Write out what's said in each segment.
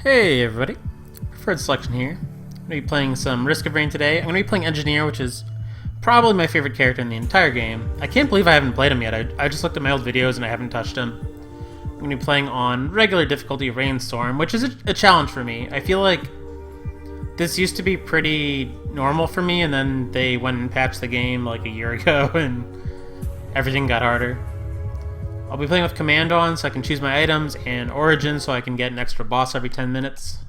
Hey everybody, Preferred Selection here. I'm going to be playing some Risk of Rain today. I'm going to be playing Engineer, which is probably my favorite character in the entire game. I can't believe I haven't played him yet. I just looked at my old videos and I haven't touched him. I'm going to be playing on regular difficulty Rainstorm, which is a challenge for me. I feel like this used to be pretty normal for me, and then they went and patched the game like a year ago and everything got harder. I'll be playing with Command on so I can choose my items, and Origin so I can get an extra boss every 10 minutes.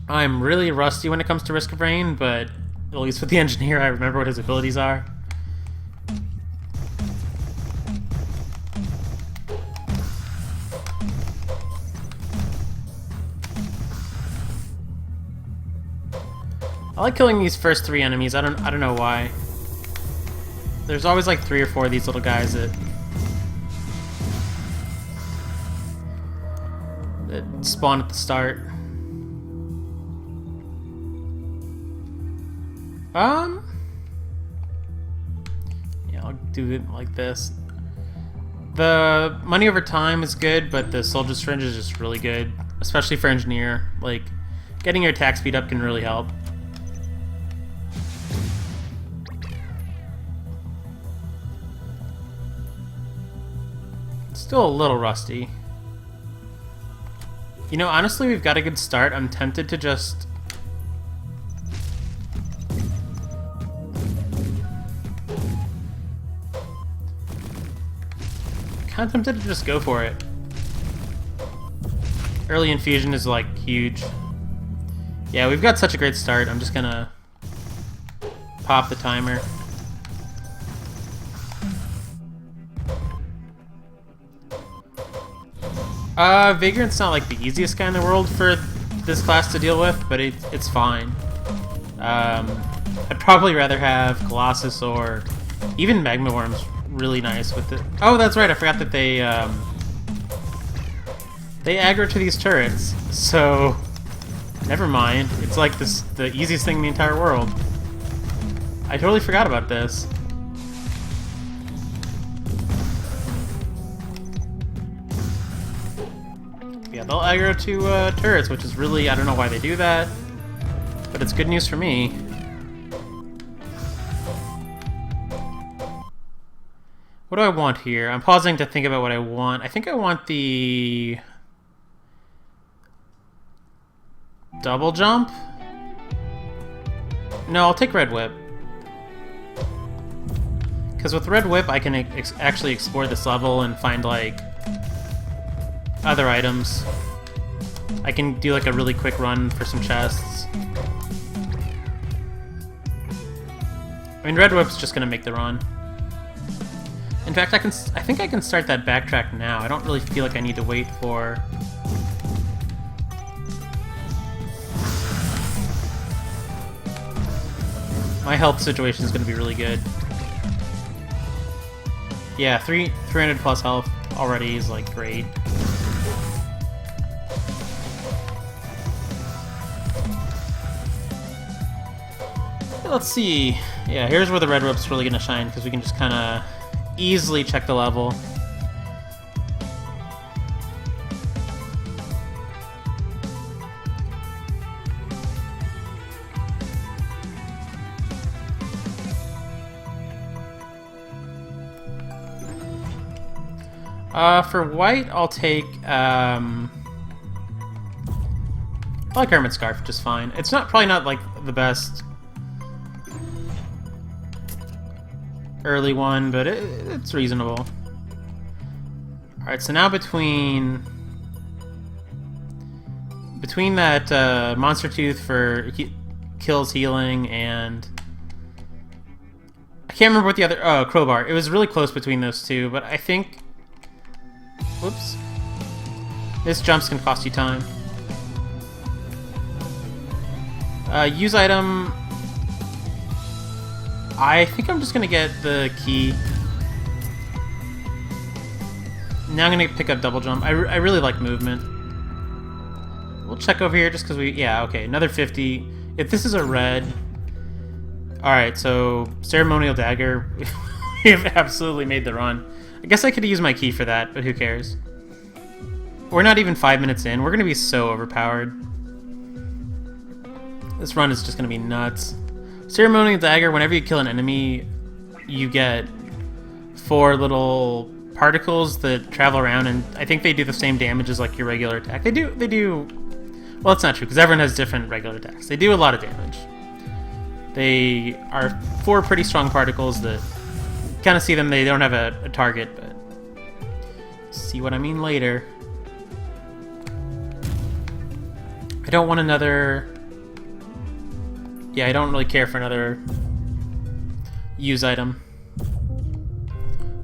I'm really rusty when it comes to Risk of Rain, but at least with the Engineer I remember what his abilities are. I like killing these first three enemies. I don't know why. There's always like 3 or 4 of these little guys that spawn at the start. Yeah, I'll do it like this. The money over time is good, but the soldier syringe is just really good, especially for Engineer. Like, getting your attack speed up can really help. Still a little rusty. You know, honestly, we've got a good start. I'm tempted to just... kind of tempted to just go for it. Early infusion is, like, huge. Yeah, we've got such a great start. I'm just gonna pop the timer. Vagrant's not like the easiest guy in the world for this class to deal with, but it's fine. I'd probably rather have Colossus or even Magma Worm's really nice with it. Oh, that's right, I forgot that they aggro to these turrets, so never mind. It's like the easiest thing in the entire world. I totally forgot about this. Yeah, they'll aggro to turrets, which is really, I don't know why they do that, but it's good news for me. What do I want here? I'm pausing to think about what I want. I think I want the double jump? No, I'll take Red Whip. Because with Red Whip, I can actually explore this level and find, like, other items. I can do like a really quick run for some chests. I mean, Red Whip's just gonna make the run. In fact, I think I can start that backtrack now. I don't really feel like I need to wait for... My health situation is gonna be really good. Yeah, 300 plus health already is like great. Let's see. Yeah, here's where the Red Whip's really gonna shine, because we can just kind of easily check the level. For white, I'll take, I like Hermit Scarf just fine. It's probably not like the best early one, but it's reasonable. Alright, so now between that Monster Tooth for kills healing and... I can't remember what the other... Oh, Crowbar. It was really close between those two, but I think... Whoops. This jumps can cost you time. Use item... I think I'm just gonna get the key. Now I'm gonna pick up double jump. I really like movement. We'll check over here just because yeah, okay, another 50. If this is a red... Alright, so Ceremonial Dagger. We have absolutely made the run. I guess I could use my key for that, but who cares? we're not even 5 minutes in. We're gonna be so overpowered. This run is just gonna be nuts. Ceremonial Dagger, whenever you kill an enemy, you get 4 little particles that travel around, and I think they do the same damage as like your regular attack. They do. Well, that's not true, because everyone has different regular attacks. They do a lot of damage. They are 4 pretty strong particles that kind of see them. They don't have a target, but see what I mean later. I don't want another... Yeah, I don't really care for another use item.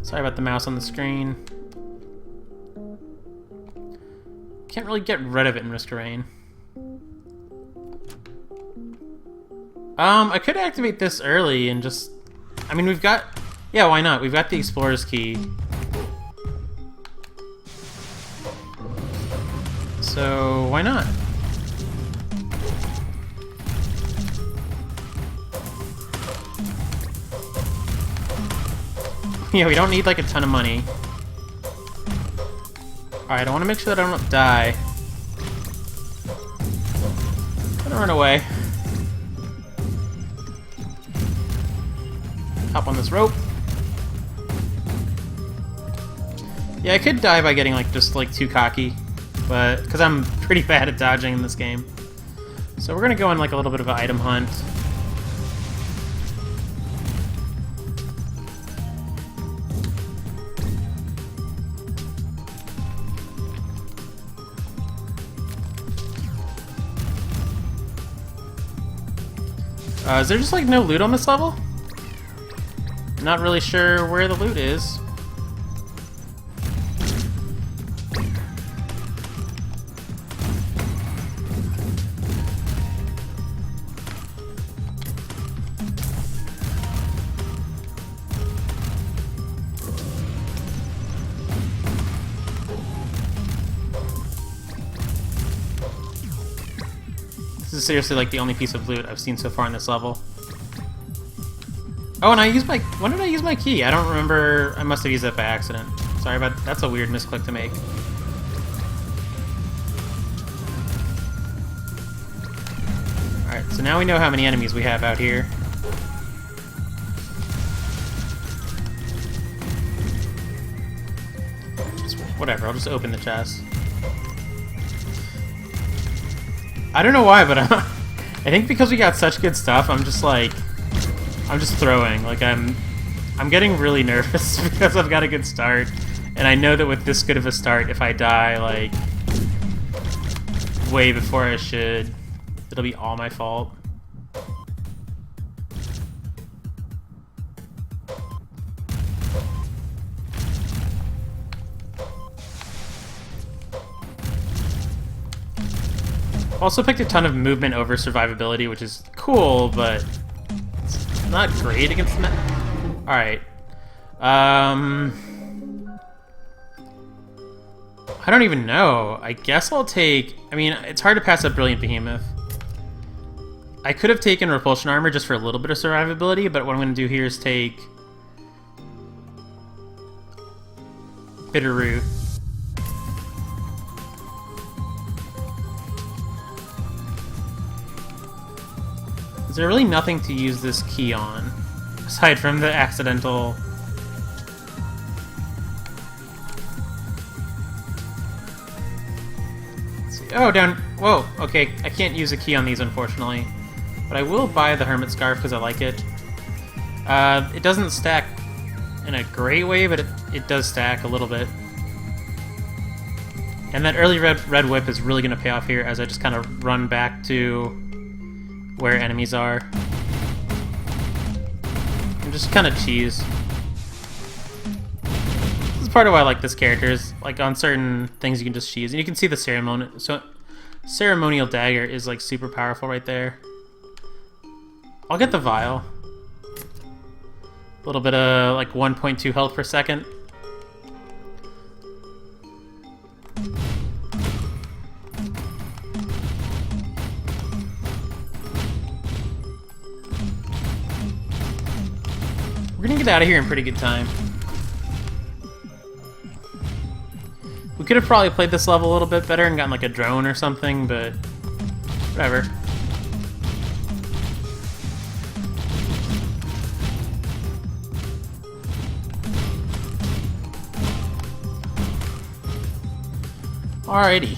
Sorry about the mouse on the screen. Can't really get rid of it in Risk of Rain. I could activate this early and just... I mean, we've got... Yeah, why not? We've got the Explorer's Key. So, why not? Yeah, we don't need like a ton of money. Alright, I want to make sure that I don't die. I'm gonna run away. Hop on this rope. Yeah, I could die by getting like just like too cocky, but because I'm pretty bad at dodging in this game. So we're gonna go on like a little bit of an item hunt. Is there just like no loot on this level? Not really sure where the loot is. This is seriously like the only piece of loot I've seen so far in this level. Oh, and I used my... When did I use my key? I don't remember. I must have used it by accident. Sorry about... That's a weird misclick to make. Alright, so now we know how many enemies we have out here. Whatever, I'll just open the chest. I don't know why, but I think because we got such good stuff, I'm just like... I'm just throwing. Like, I'm getting really nervous because I've got a good start. And I know that with this good of a start, if I die, like, way before I should, it'll be all my fault. Also picked a ton of movement over survivability, which is cool, but it's not great against them. Alright. I don't even know. I guess I'll take... I mean, it's hard to pass up Brilliant Behemoth. I could have taken Repulsion Armor just for a little bit of survivability, but what I'm going to do here is take... Bitterroot. Is there really nothing to use this key on, aside from the accidental... Let's see. Oh, down... Whoa, okay, I can't use a key on these, unfortunately. But I will buy the Hermit Scarf because I like it. It doesn't stack in a great way, but it does stack a little bit. And that early red whip is really going to pay off here as I just kind of run back to where enemies are. I'm just kind of cheese. This is part of why I like this character, is like on certain things you can just cheese. And you can see the ceremonial dagger is like super powerful right there. I'll get the vial. A little bit of like 1.2 health per second. We're gonna get out of here in pretty good time. We could have probably played this level a little bit better and gotten like a drone or something, but whatever. Alrighty.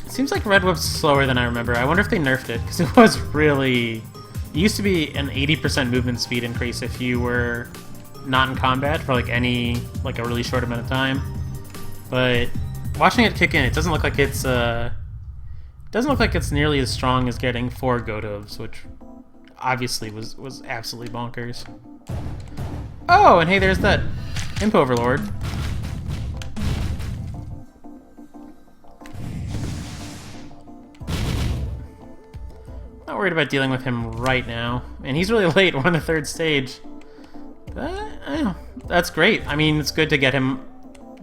Seems like Red Whip's slower than I remember. I wonder if they nerfed it, because it was really... It used to be an 80% movement speed increase if you were not in combat for like a really short amount of time. But watching it kick in, it doesn't look like it's nearly as strong as getting 4 Godovs, which obviously was absolutely bonkers. Oh, and hey, there's that Imp Overlord. Not worried about dealing with him right now. And he's really late, we're on the 3rd stage. But, that's great. I mean, it's good to get him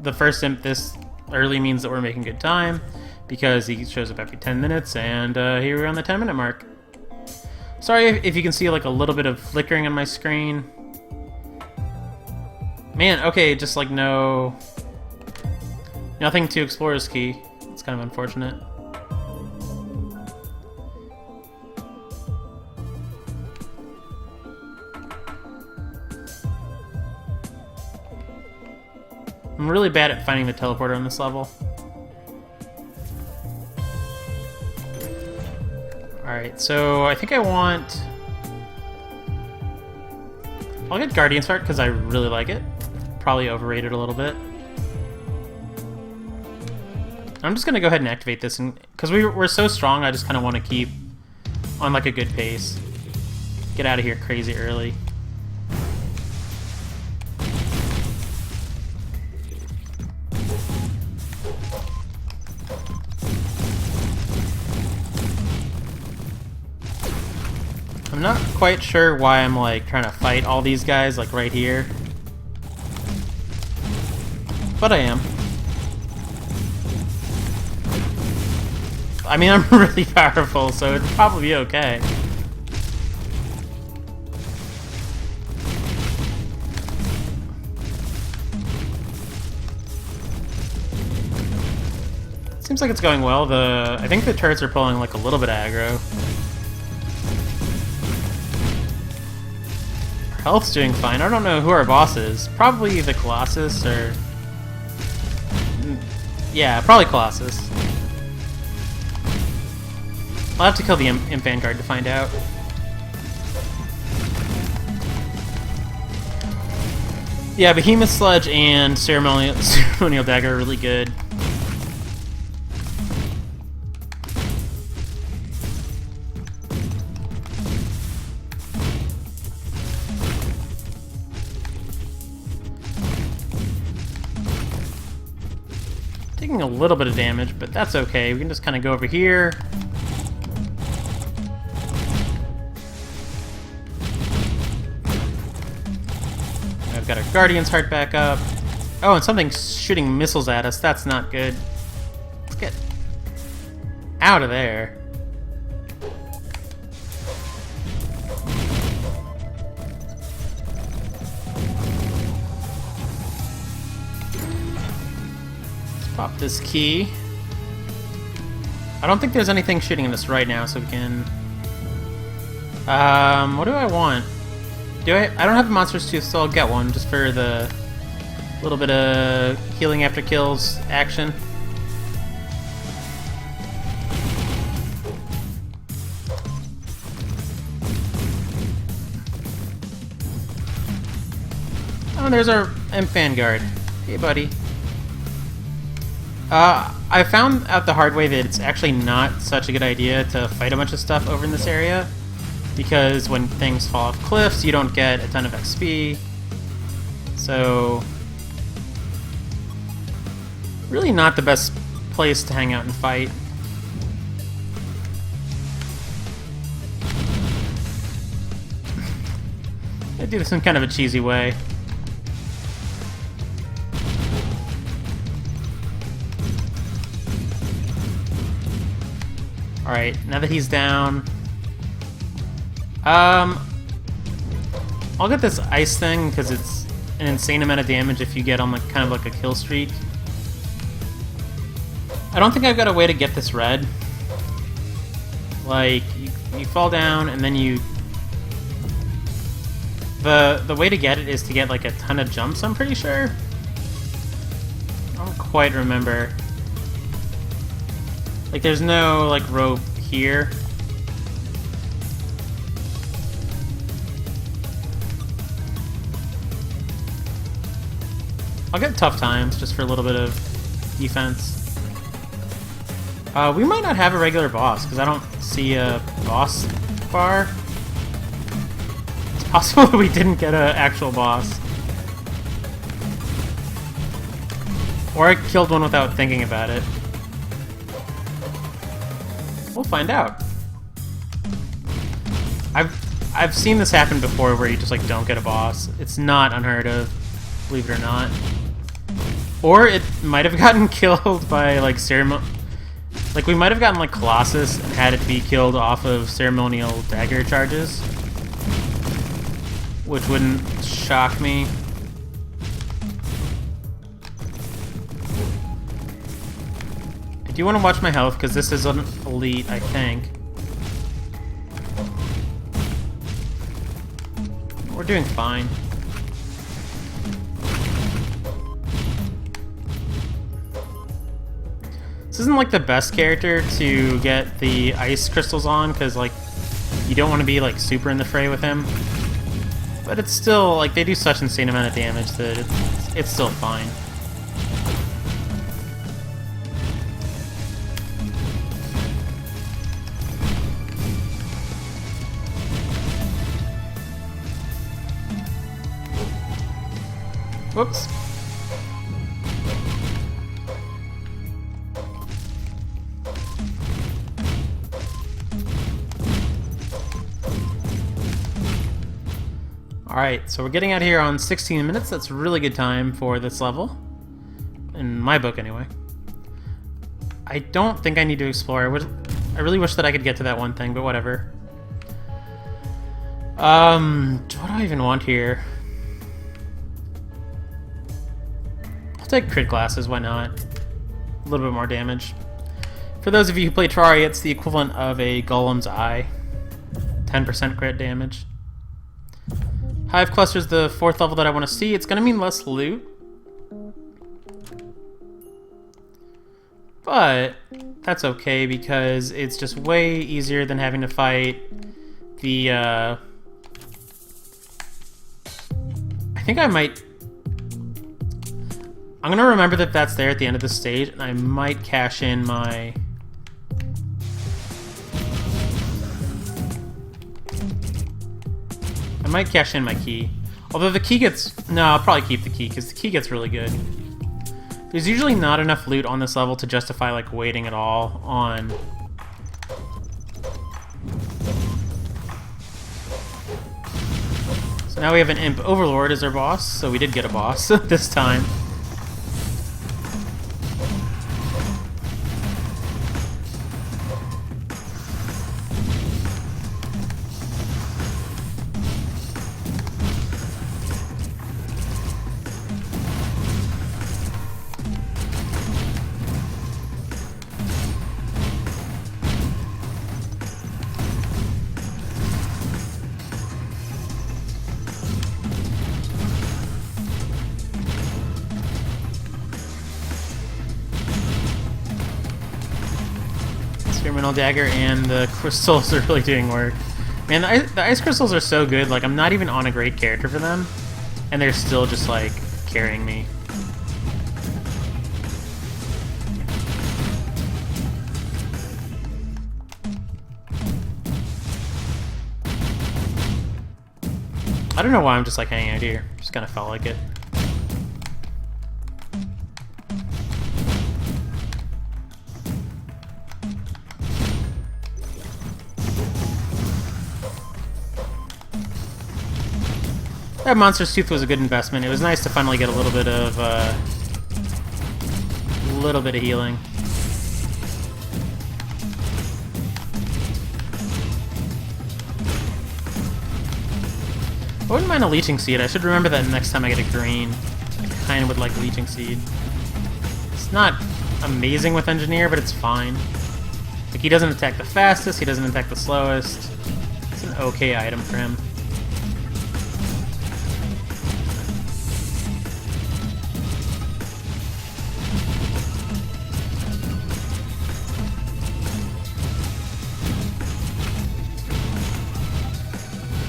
the first imp this early means that we're making good time, because he shows up every 10 minutes, and here we're on the 10-minute mark. Sorry if you can see like a little bit of flickering on my screen. Man, okay, just like nothing to Explorer's Key. It's kind of unfortunate. I'm really bad at finding the teleporter on this level. Alright, so I think I'll get Guardian's Heart because I really like it. Probably overrated a little bit. I'm just gonna go ahead and activate this, because we're so strong, I just kind of want to keep on like a good pace. Get out of here crazy early. I'm not quite sure why I'm like trying to fight all these guys like right here, but I am. I mean, I'm really powerful, so it'd probably be okay. Seems like it's going well. I think the turrets are pulling like a little bit of aggro. Our health's doing fine. I don't know who our boss is. Probably the Colossus, or... Yeah, probably Colossus. I'll have to kill the Imp Vanguard to find out. Yeah, Behemoth Sludge and Ceremonial Dagger are really good. Taking a little bit of damage, but that's okay. We can just kind of go over here. I've got our Guardian's Heart back up. Oh, and something's shooting missiles at us. That's not good. Let's get out of there. Pop this key. I don't think there's anything shooting at us right now, so we can... what do I want? I don't have a Monstrous Tooth, so I'll get one, just for the little bit of healing after kills action. Oh, and there's our Imp Vanguard. Hey, buddy. I found out the hard way that it's actually not such a good idea to fight a bunch of stuff over in this area, because when things fall off cliffs, you don't get a ton of XP. So, really not the best place to hang out and fight. I do this in kind of a cheesy way. Alright, now that he's down... I'll get this ice thing, because it's an insane amount of damage if you get on like kind of like a kill streak. I don't think I've got a way to get this red. Like, you fall down and then you... The way to get it is to get like a ton of jumps, I'm pretty sure. I don't quite remember. Like, there's no like rope here. I'll get tough times just for a little bit of defense. We might not have a regular boss because I don't see a boss bar. It's possible that we didn't get an actual boss. Or I killed one without thinking about it. We'll find out. I've seen this happen before where you just like don't get a boss. It's not unheard of, believe it or not. Or it might have gotten killed by like like we might have gotten like Colossus and had it be killed off of ceremonial dagger charges, which wouldn't shock me. I do want to watch my health because this is an elite, I think. We're doing fine. This isn't like the best character to get the ice crystals on because like you don't want to be like super in the fray with him. But it's still like they do such insane amount of damage that it's still fine. Whoops. Alright, so we're getting out here on 16 minutes. That's a really good time for this level. In my book, anyway. I don't think I need to explore. I really wish that I could get to that one thing, but whatever. What do I even want here? I'll take crit glasses, why not? A little bit more damage. For those of you who play Terraria, it's the equivalent of a Golem's Eye. 10% crit damage. Hive Cluster is the 4th level that I want to see. It's going to mean less loot. But that's okay because it's just way easier than having to fight the... I think I might... I'm going to remember that that's there at the end of the stage, and I might cash in my... I might cash in my key. Although the key gets... No, I'll probably keep the key, because the key gets really good. There's usually not enough loot on this level to justify, like, waiting at all on... So now we have an Imp Overlord as our boss, so we did get a boss this time. Terminal Dagger and the crystals are really doing work. Man, the ice crystals are so good, like I'm not even on a great character for them, and they're still just like carrying me. I don't know why I'm just like hanging out here, just kind of felt like it. That Monster's Tooth was a good investment. It was nice to finally get a little bit of healing. I wouldn't mind a Leeching Seed. I should remember that next time I get a green. I kind of would like a Leeching Seed. It's not amazing with Engineer, but it's fine. Like, he doesn't attack the fastest, he doesn't attack the slowest. It's an okay item for him.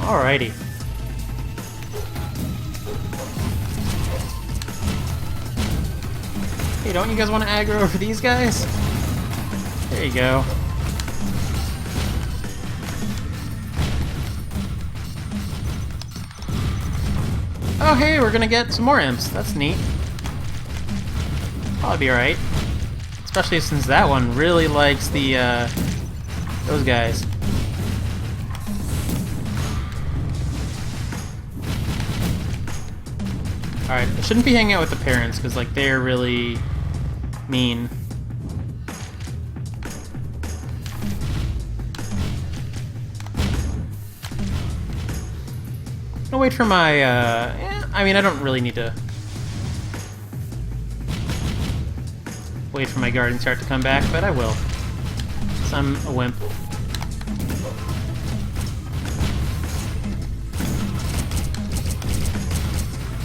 Alrighty. Hey, don't you guys want to aggro over these guys? There you go. Oh hey, we're gonna get some more imps. That's neat. Probably be alright. Especially since that one really likes the, those guys. Alright, I shouldn't be hanging out with the parents, because, like, they're really mean. I'll wait for my, I mean, I don't really need to wait for my Guardian Start to come back, but I will. So I'm a wimp.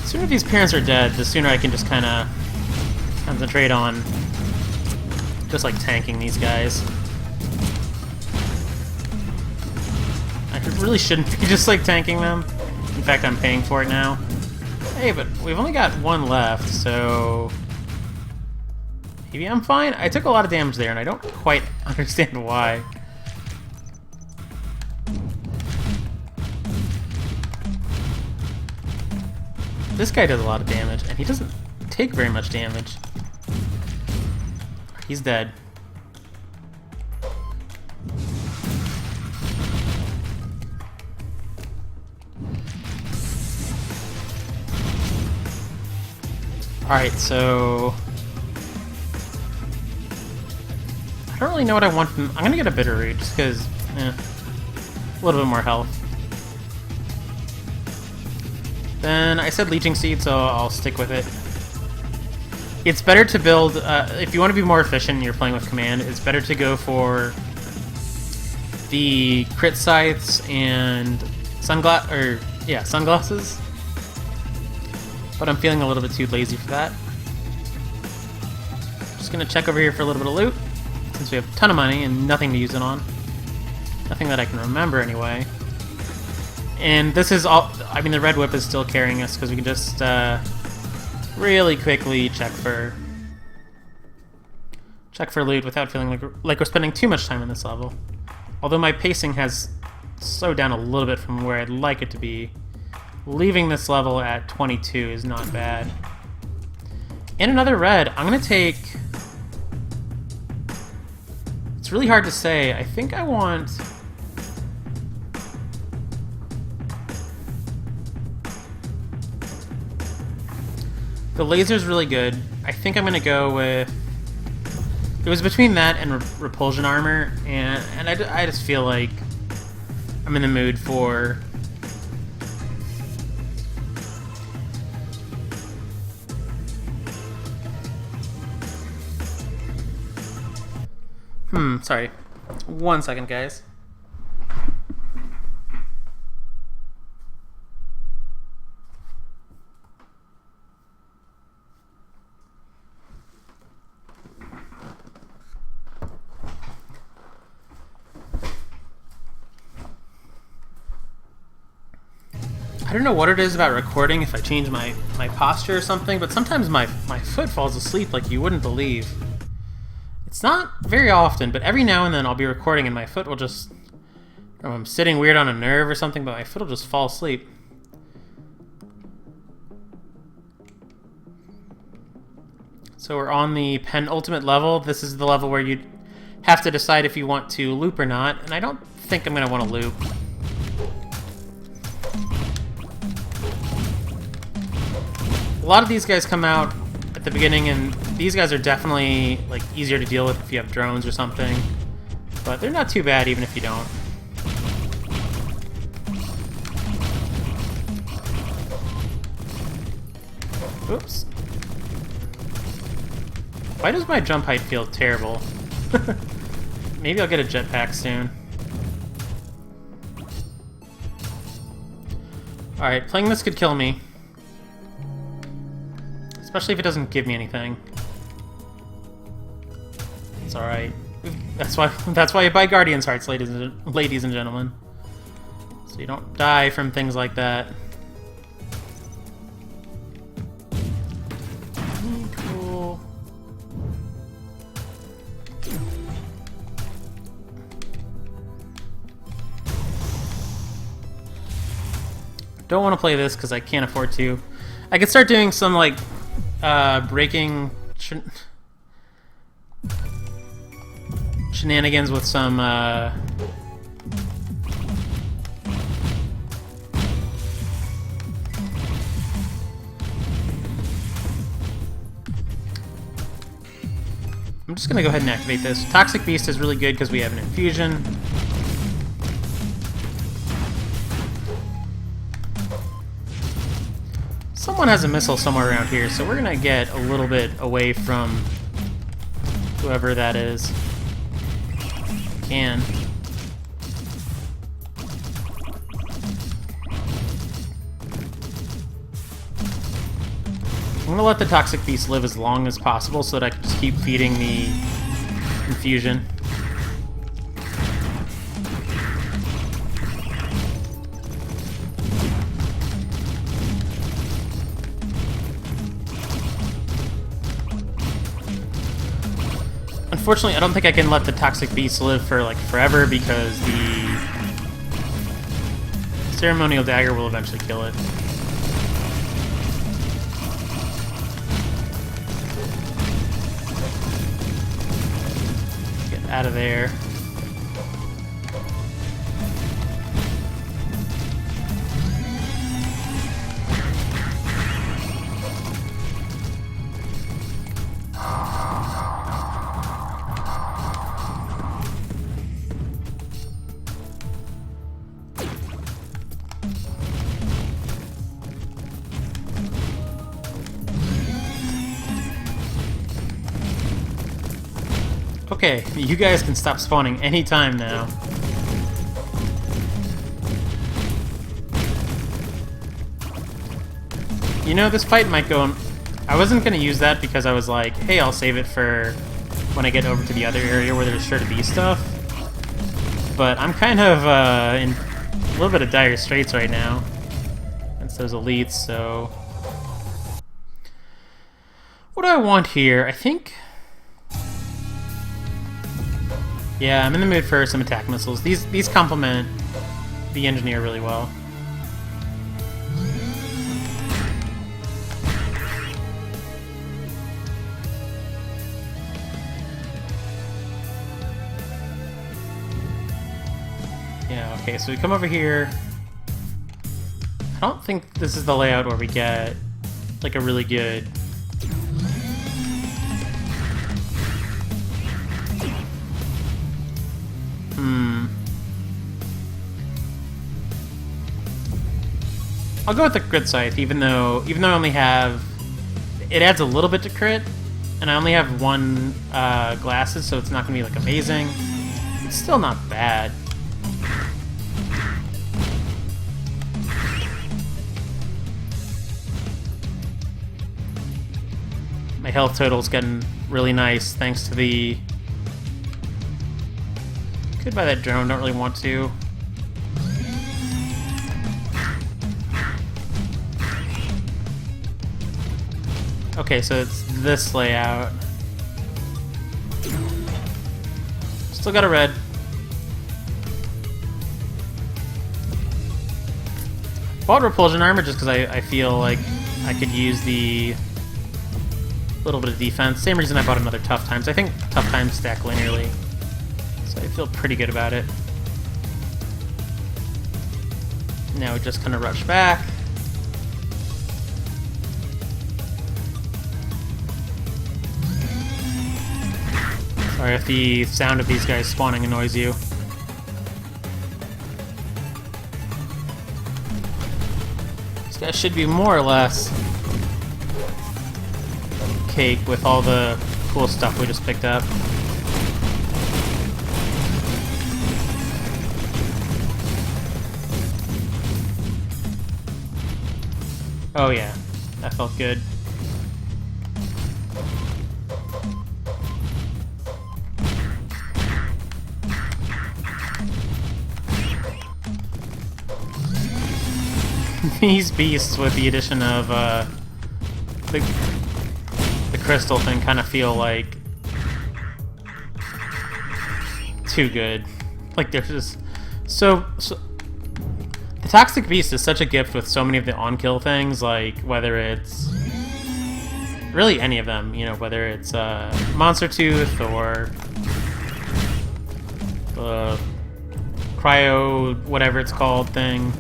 The sooner these parents are dead, the sooner I can just kind of concentrate on just, like, tanking these guys. I really shouldn't be just, like, tanking them. In fact, I'm paying for it now. Hey, but we've only got one left, so maybe I'm fine? I took a lot of damage there, and I don't quite understand why. This guy does a lot of damage, and he doesn't take very much damage. He's dead. Alright, so I don't really know what I want from... I'm gonna get a Bitterroot, just because, a little bit more health. Then I said Leeching Seed, so I'll stick with it. It's better to build, if you want to be more efficient and you're playing with Command, it's better to go for the Crit Scythes and Sunglasses. But I'm feeling a little bit too lazy for that. Just gonna check over here for a little bit of loot, since we have a ton of money and nothing to use it on. Nothing that I can remember anyway. And this is all, I mean, the Red Whip is still carrying us because we can just really quickly check for loot without feeling like we're spending too much time in this level. Although my pacing has slowed down a little bit from where I'd like it to be. Leaving this level at 22 is not bad. And another red. I'm gonna take... It's really hard to say. I think I want... The laser's really good. I think I'm gonna go with... It was between that and Repulsion Armor, and I just feel like I'm in the mood for... Sorry. 1 second, guys. I don't know what it is about recording if I change my posture or something, but sometimes my foot falls asleep like you wouldn't believe. It's not very often, but every now and then I'll be recording and my foot will just... I'm sitting weird on a nerve or something, but my foot will just fall asleep. So we're on the penultimate level. This is the level where you have to decide if you want to loop or not, and I don't think I'm going to want to loop. A lot of these guys come out at the beginning, and these guys are definitely like easier to deal with if you have drones or something. But they're not too bad even if you don't. Oops. Why does my jump height feel terrible? Maybe I'll get a jetpack soon. Alright, playing this could kill me. Especially if it doesn't give me anything. It's alright. That's why you buy Guardian's Hearts, ladies and gentlemen. So you don't die from things like that. Cool. Don't want to play this because I can't afford to. I could start doing some like breaking shenanigans with some I'm just gonna go ahead and activate this. Toxic Beast is really good because we have an infusion. Someone has a missile somewhere around here, so we're gonna get a little bit away from whoever that is. Can. I'm gonna let the Toxic Beast live as long as possible so that I can just keep feeding the infusion. Unfortunately, I don't think I can let the Toxic Beast live for like forever because the Ceremonial Dagger will eventually kill it. Get out of there. Okay, you guys can stop spawning anytime now. You know, this fight might go... I wasn't going to use that because I was like, hey, I'll save it for when I get over to the other area where there's sure to be stuff. But I'm kind of in a little bit of dire straits right now against those elites, so... What do I want here? I think... Yeah, I'm in the mood for some attack missiles. These complement the engineer really well. Yeah, okay, so we come over here. I don't think this is the layout where we get like a really good... I'll go with the crit scythe, even though I only have... It adds a little bit to crit, and I only have one glasses, so it's not going to be like amazing. It's still not bad. My health total's getting really nice thanks to the... Could buy that drone, don't really want to. Okay, so it's this layout. Still got a red. Bought repulsion armor just because I feel like I could use the little bit of defense. Same reason I bought another Tough Times. I think Tough Times stack linearly, so I feel pretty good about it. Now we just kind of rush back. Sorry if the sound of these guys spawning annoys you. These guys should be more or less cake with all the cool stuff we just picked up. Oh yeah, that felt good. These beasts with the addition of the crystal thing kind of feel like too good. Like they're just so the Toxic Beast is such a gift with so many of the on-kill things, like whether it's really any of them, you know, whether it's Monster Tooth or the Cryo whatever it's called thing.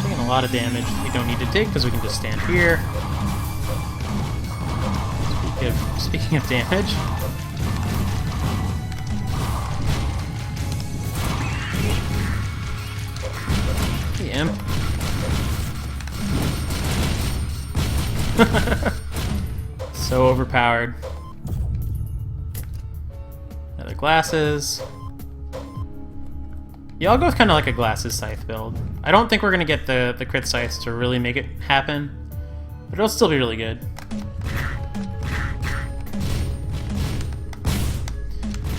Taking a lot of damage we don't need to take because we can just stand here. Speaking of damage. The imp. So overpowered. Another glasses. Yeah, I'll go with kind of like a glasses scythe build. I don't think we're gonna get the crit scythes to really make it happen, but it'll still be really good.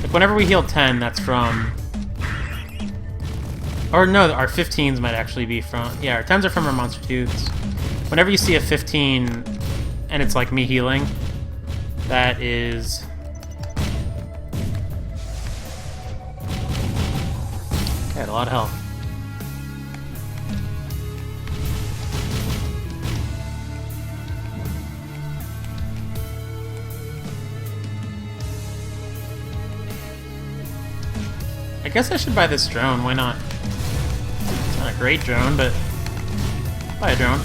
Like whenever we heal 10, that's from. Or no, our 15s might actually be from... Yeah, our 10s are from our Monster Tooths. Whenever you see a 15 and it's like me healing, that is... Okay, had a lot of health. I guess I should buy this drone, why not? Not a great drone, but buy a drone.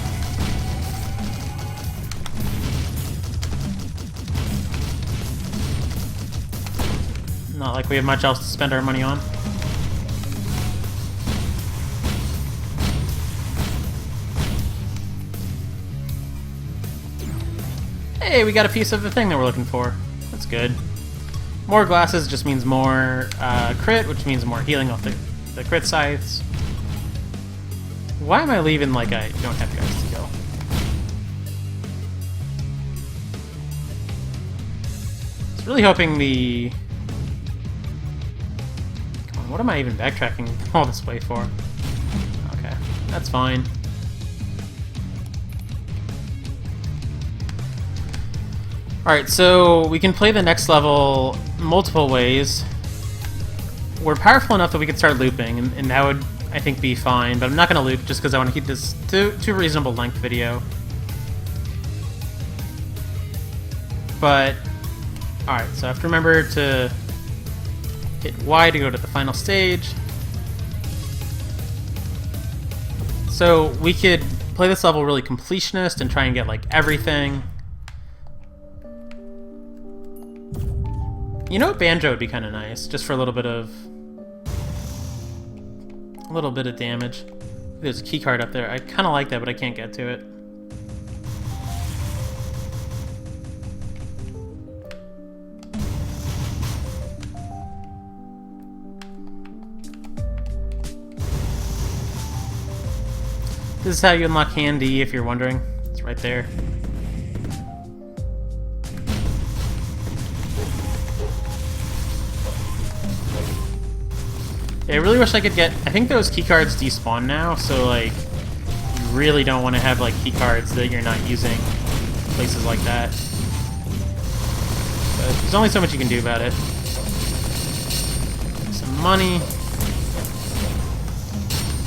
Not like we have much else to spend our money on. Hey, we got a piece of the thing that we're looking for. That's good. More glasses just means more crit, which means more healing off the crit scythes. Why am I leaving like I don't have guys to go? I was really hoping the... Come on, what am I even backtracking all this way for? Okay, that's fine. Alright, so we can play the next level multiple ways. We're powerful enough that we can start looping, and that would, I think, be fine, but I'm not going to loop just because I want to keep this to a reasonable length video. But, alright, so I have to remember to hit Y to go to the final stage. So we could play this level really completionist and try and get, like, everything. You know, Banjo would be kind of nice, just for a little bit of damage. There's a key card up there. I kind of like that, but I can't get to it. This is how you unlock Hand D, if you're wondering. It's right there. Yeah, I really wish I could get... I think those keycards despawn now, so, like, you really don't want to have, like, keycards that you're not using places like that. But there's only so much you can do about it. Some money.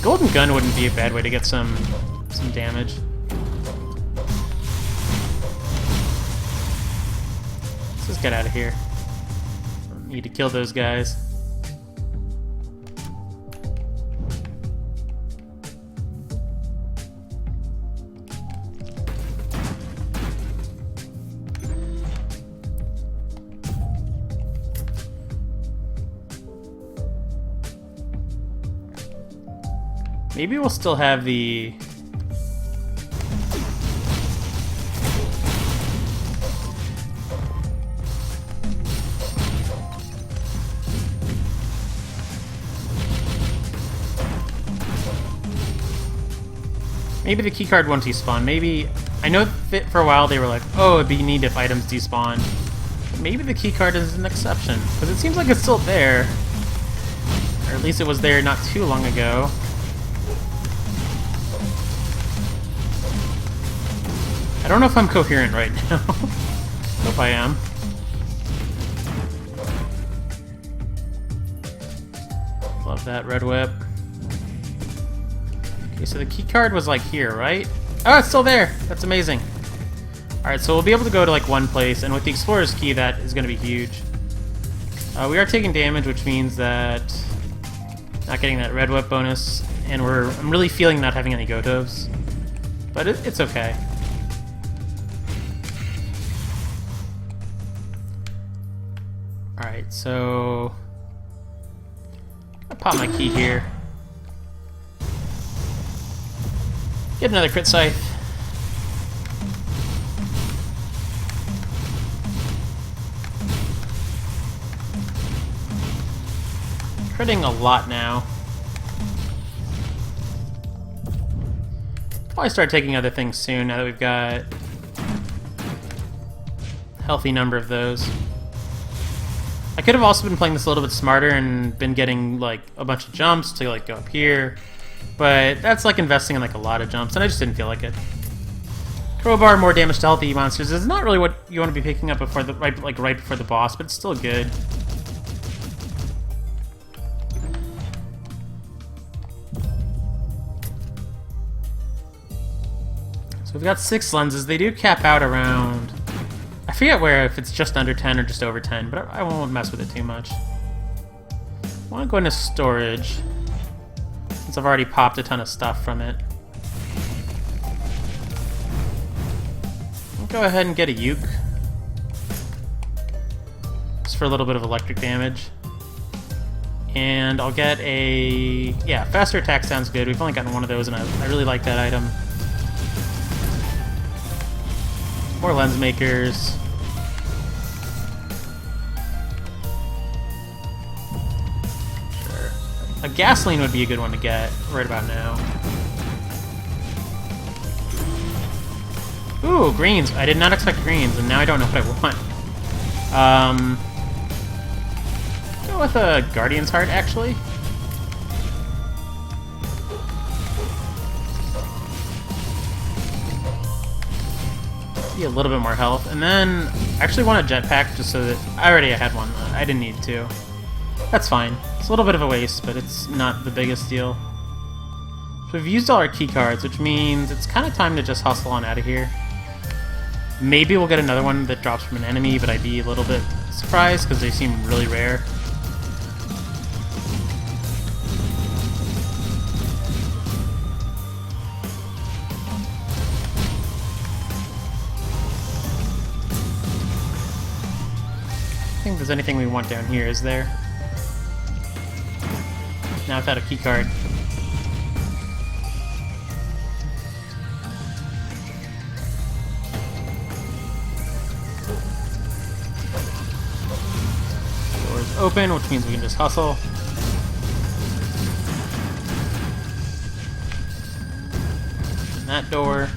Golden Gun wouldn't be a bad way to get some damage. Let's just get out of here. Need to kill those guys. Maybe we'll still have the... Maybe the keycard won't despawn. Maybe... I know that for a while they were like, oh, it'd be neat if items despawn. Maybe the keycard is an exception, because it seems like it's still there. Or at least it was there not too long ago. I don't know if I'm coherent right now. Hope I am. Love that red whip. Okay, so the keycard was like here, right? Oh, it's still there! That's amazing. Alright, so we'll be able to go to like one place, and with the Explorer's Key, that is going to be huge. We are taking damage, which means that not getting that red whip bonus, and I'm really feeling not having any Gotovs. But it's okay. Alright, so... I'll pop my key here. Get another crit scythe. Critting a lot now. Probably start taking other things soon now that we've got a healthy number of those. I could have also been playing this a little bit smarter and been getting like a bunch of jumps to like go up here, but that's like investing in like a lot of jumps, and I just didn't feel like it. Crowbar, more damage to healthy monsters is not really what you want to be picking up before the right before the boss, but it's still good. So we've got 6 lenses. They do cap out around... I forget where, if it's just under 10 or just over 10, but I won't mess with it too much. I want to go into storage, since I've already popped a ton of stuff from it. I'll go ahead and get a Uke. Just for a little bit of electric damage. And I'll get a... yeah, faster attack sounds good. We've only gotten one of those, and I really like that item. More lens makers. Sure. A gasoline would be a good one to get right about now. Ooh, greens. I did not expect greens, and now I don't know what I want. Go with a Guardian's Heart, actually. A little bit more health, and then I actually want a jetpack just so that I already had one. I didn't need to. That's fine. It's a little bit of a waste, but it's not the biggest deal. So we've used all our key cards, which means it's kind of time to just hustle on out of here. Maybe we'll get another one that drops from an enemy, but I'd be a little bit surprised because they seem really rare. I don't think there's anything we want down here, is there? Now without a key card. Door's open, which means we can just hustle. And that door.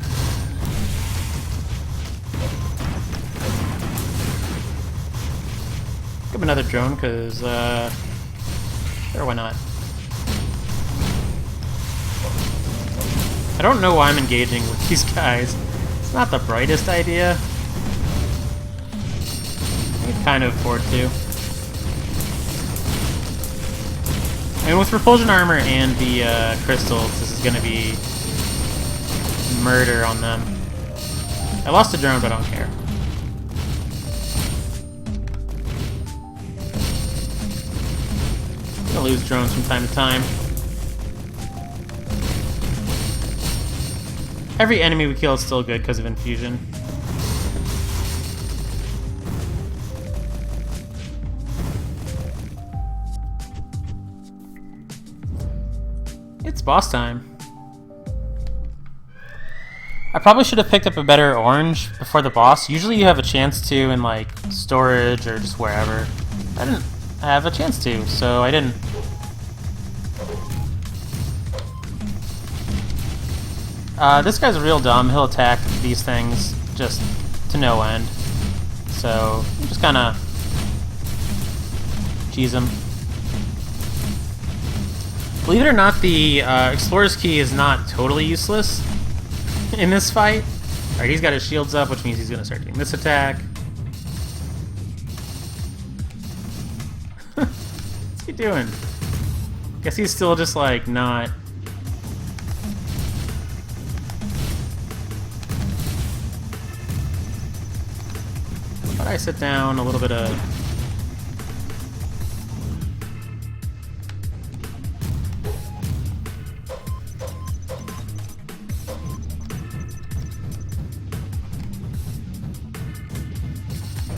Give another drone, because, sure, why not? I don't know why I'm engaging with these guys. It's not the brightest idea. I can kind of afford to. And with Repulsion Armor and the crystals, this is going to be murder on them. I lost a drone, but I don't care. I'm gonna lose drones from time to time. Every enemy we kill is still good because of infusion. It's boss time. I probably should have picked up a better orange before the boss. Usually you have a chance to in like storage or just wherever. I didn't have a chance to, so I didn't. This guy's real dumb. He'll attack these things just to no end. So just kind of cheese him. Believe it or not, the Explorer's Key is not totally useless in this fight. Alright, he's got his shields up, which means he's going to start doing this attack. What's he doing? Guess he's still just, like, not... But I sit down, a little bit of...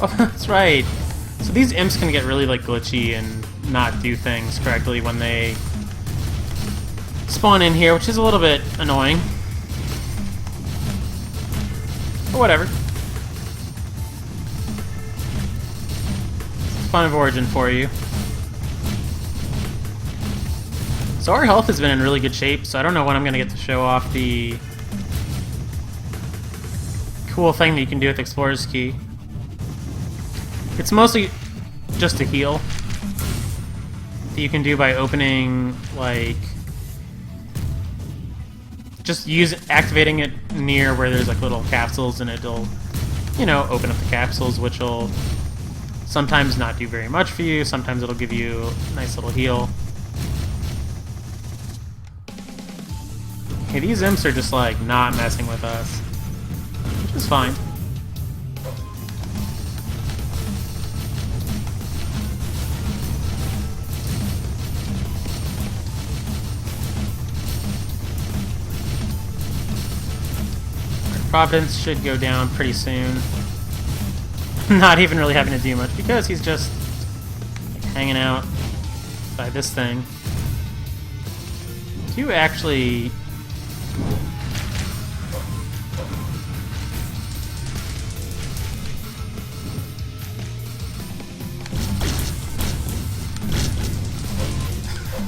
Oh, that's right. So these imps can get really like glitchy and not do things correctly when they spawn in here, which is a little bit annoying. But whatever. Spawn of origin for you. So our health has been in really good shape, so I don't know when I'm going to get to show off the cool thing that you can do with Explorer's Key. It's mostly just a heal that you can do by opening, like, just activating it near where there's like little capsules, and it'll, you know, open up the capsules, which will sometimes not do very much for you, sometimes it'll give you a nice little heal. Okay, these imps are just like not messing with us, which is fine. Providence should go down pretty soon. Not even really having to do much because he's just like, hanging out by this thing. Do you actually...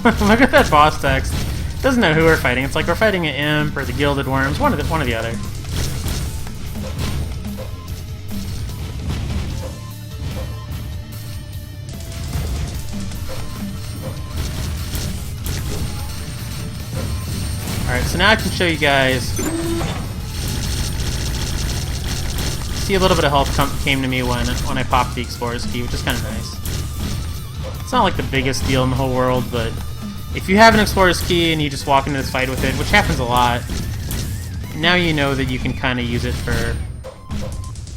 Look at that boss text. Doesn't know who we're fighting. It's like we're fighting an imp or the Gilded Worms, one or the other. Alright, so now I can show you guys. See, a little bit of health came to me when I popped the Explorer's Key, which is kind of nice. It's not like the biggest deal in the whole world, but if you have an Explorer's Key and you just walk into this fight with it, which happens a lot, now you know that you can kind of use it for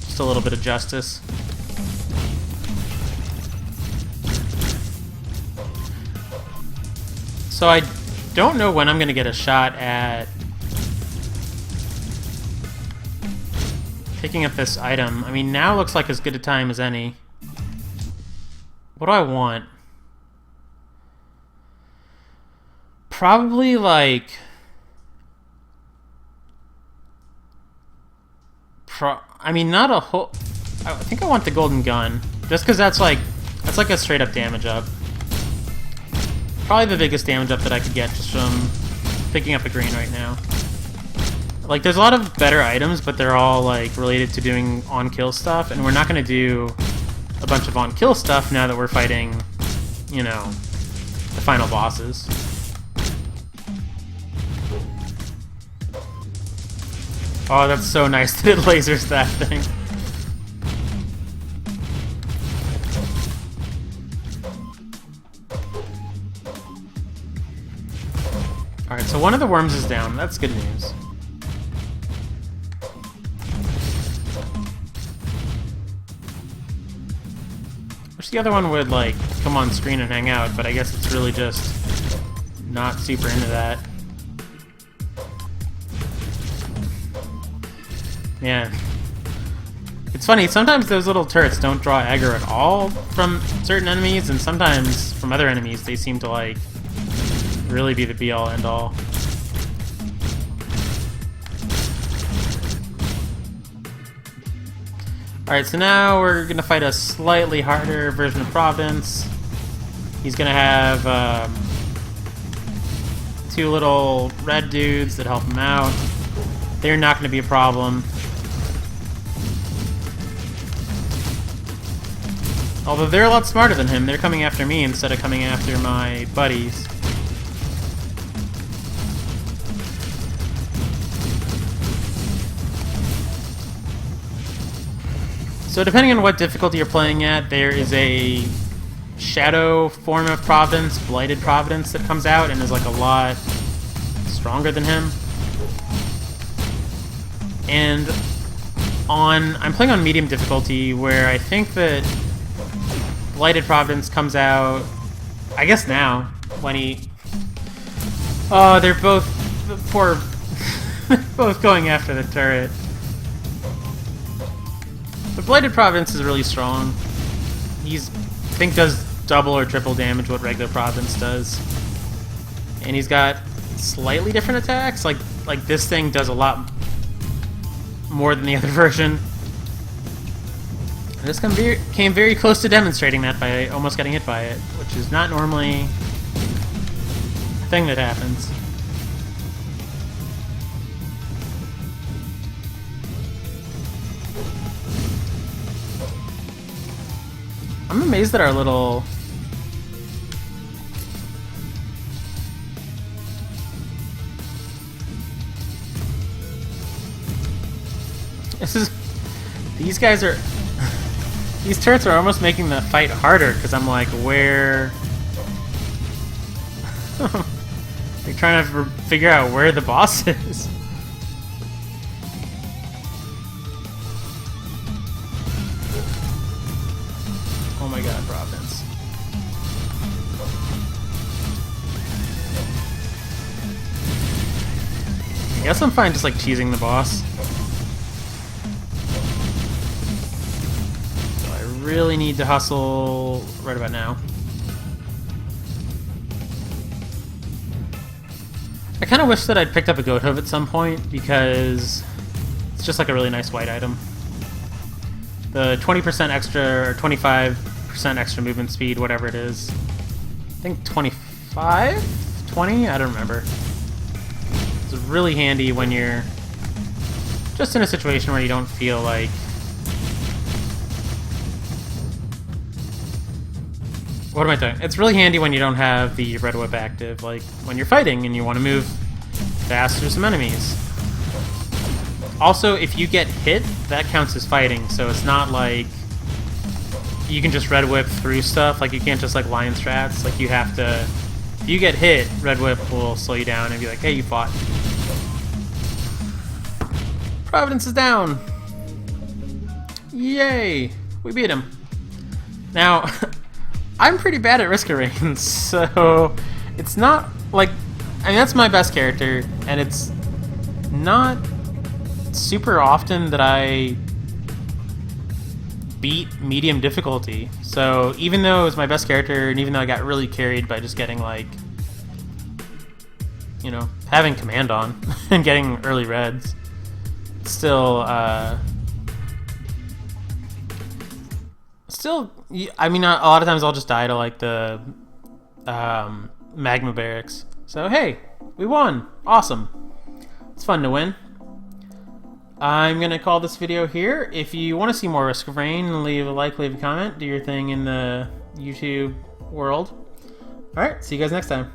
just a little bit of justice. So I don't know when I'm going to get a shot at picking up this item. I mean, now looks like as good a time as any. What do I want? Probably like... I mean, not a whole... I think I want the golden gun. Just because that's like a straight up damage up. Probably the biggest damage up that I could get just from picking up a green right now. Like, there's a lot of better items, but they're all, like, related to doing on-kill stuff, and we're not going to do a bunch of on-kill stuff now that we're fighting, you know, the final bosses. Oh, that's so nice that it lasers that thing. Alright, so one of the worms is down. That's good news. Wish the other one would, like, come on screen and hang out, but I guess it's really just not super into that. Yeah. It's funny, sometimes those little turrets don't draw aggro at all from certain enemies, and sometimes from other enemies they seem to, like, really be the be-all, end-all. Alright, so now we're gonna fight a slightly harder version of Providence. He's gonna have two little red dudes that help him out. They're not gonna be a problem. Although they're a lot smarter than him. They're coming after me instead of coming after my buddies. So depending on what difficulty you're playing at, there is a shadow form of Providence, Blighted Providence, that comes out and is like a lot stronger than him. And I'm playing on medium difficulty, where I think that Blighted Providence comes out, I guess now, when he... Oh, they're both... Poor... both going after the turret. But Blighted Providence is really strong. He's, I think, does double or triple damage what regular Providence does. And he's got slightly different attacks. Like this thing does a lot more than the other version. This came very close to demonstrating that by almost getting hit by it, which is not normally a thing that happens. I'm amazed that our little... These guys are... These turrets are almost making the fight harder, because I'm like, where... They're trying to figure out where the boss is. Oh my god, Providence. I guess I'm fine just like cheesing the boss. Really need to hustle right about now. I kind of wish that I'd picked up a Goat Hoof at some point, because it's just like a really nice white item. The 20% extra, or 25% extra movement speed, whatever it is. I think 25? 20? I don't remember. It's really handy when you're just in a situation where you don't feel like... What am I doing? It's really handy when you don't have the Red Whip active, like when you're fighting and you want to move fast through some enemies. Also, if you get hit, that counts as fighting, so it's not like you can just Red Whip through stuff. Like, you can't just like Lion strats. Like, you have to... If you get hit, Red Whip will slow you down and be like, hey, you fought. Providence is down! Yay! We beat him. Now... I'm pretty bad at Risk of Rain, so it's not like... I mean, that's my best character, and it's not super often that I beat medium difficulty. So even though it was my best character, and even though I got really carried by just getting, like, you know, having command on and getting early reds, still, I mean, a lot of times I'll just die to, like, the magma barracks. So, hey, we won. Awesome. It's fun to win. I'm going to call this video here. If you want to see more Risk of Rain, leave a like, leave a comment, do your thing in the YouTube world. Alright, see you guys next time.